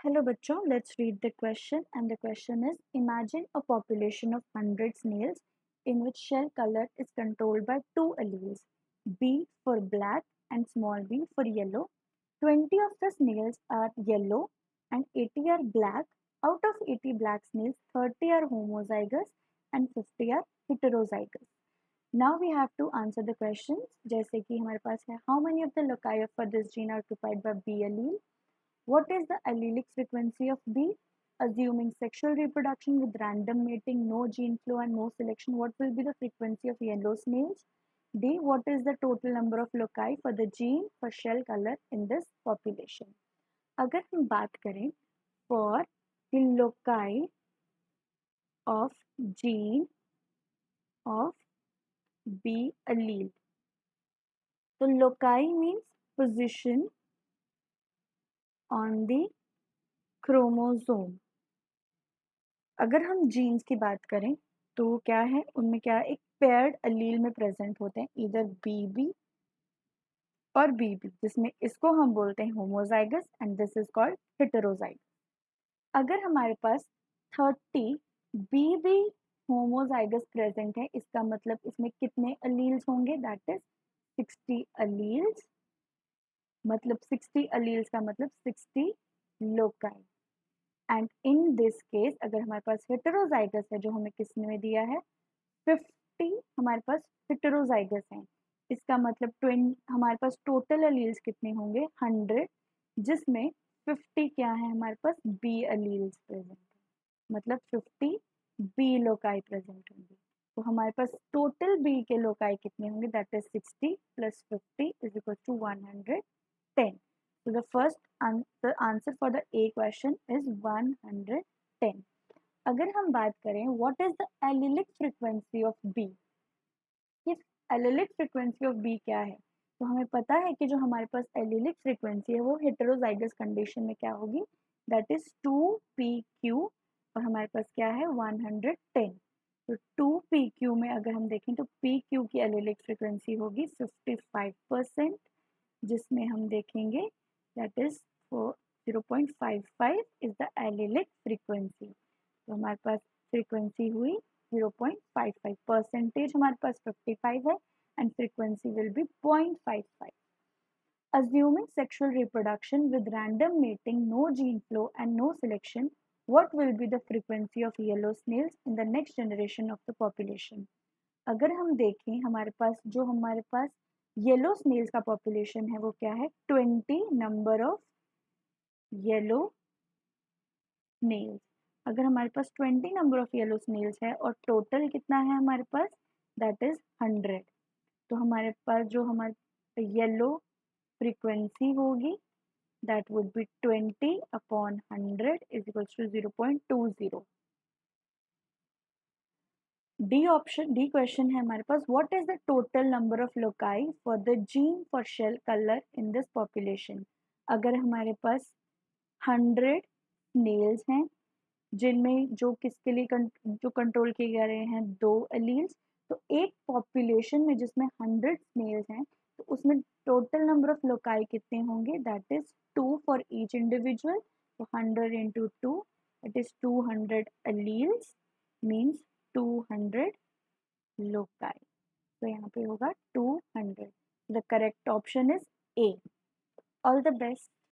Hello बच्चों, let's read the question and the question is imagine a population of 100 snails in which shell color is controlled by two alleles B for black and small b for yellow. 20 of the snails are yellow and 80 are black. Out of 80 black snails, 30 are homozygous and 50 are heterozygous. Now we have to answer the questions जैसे कि हमारे पास है how many of the loci for this gene are occupied by B allele. What is the allelic frequency of B? Assuming sexual reproduction with random mating, no gene flow and no selection, what will be the frequency of yellow snails? D. What is the total number of loci for the gene for shell color in this population? अगर हम बात करें for the loci of gene of B allele, तो loci means position on the chromosome. अगर हम jeans की बात करें तो क्या है उनमें क्या एक पेयर्ड अलील में प्रेजेंट होते हैं इधर बीबी और बीबी जिसमें इसको हम बोलते हैं homozygous and this is called heterozygous. अगर हमारे पास 30 बीबी होमोजाइगस प्रेजेंट है इसका मतलब इसमें कितने अलील्स होंगे दैट इज 60 अलील्स. मतलब 60 अलील्स का मतलब 60 loci. And in this case अगर हमारे पास हेटेरोजाइगस है जो हमें किसने दिया है 50 हमारे पास हेटेरोजाइगस हैं इसका मतलब हमारे पास टोटल अलील्स कितने होंगे 100 जिसमें 50 क्या है हमारे पास बी अलील्स प्रेजेंट है मतलब 50 बी लोकाई प्रेजेंट होंगे. तो हमारे पास टोटल बी के लोकाई कितने होंगे that is 60 plus 50 is equal to 110. So the answer for the A question is 110. अगर हम बात करें what is the allelic frequency of B, कि allelic frequency of B क्या है तो हमें पता है कि जो हमारे पास allelic frequency है वो heterozygous condition में क्या होगी that is 2pq और हमारे पास क्या है 110. तो 2pq में अगर हम देखें तो pq की allelic frequency होगी 55% जिसमें हम देखेंगे that is for 0.55 is the allelic frequency. तो हमारे पास frequency हुई 0.55. परसेंटेज हमारे पास 55 है and frequency will be 0.55. Assuming sexual reproduction with random mating, no gene flow and no selection, what will be the frequency of yellow snails in the next generation of the population? अगर हम देखें हमारे पास yellow Snell's का population है वो क्या है 20 number of yellow snails. अगर हमारे पास 20 नंबर ऑफ येलो स्नेल्स है और टोटल कितना है हमारे पास दैट इज 100. तो हमारे पास जो हमारे येलो फ्रीक्वेंसी होगी that would be 20 upon 100 is equals to 0.20. The question है हमारे पास what is the total number of loci for the gene for shell colour in this population. अगर हमारे पास 100 नेल्स हैं जिनमें जो किसके लिए जो कंट्रोल किए जा रहे हैं 2 एलील्स तो एक पॉपुलेशन में जिसमें 100 स्नेल्स हैं तो उसमें टोटल नंबर ऑफ लोकाई कितने होंगे that is 2 for each individual. तो 100 into 2 it is 200 alleles means 200 loci. तो यहाँ पे होगा 200. The correct option is a. All the best.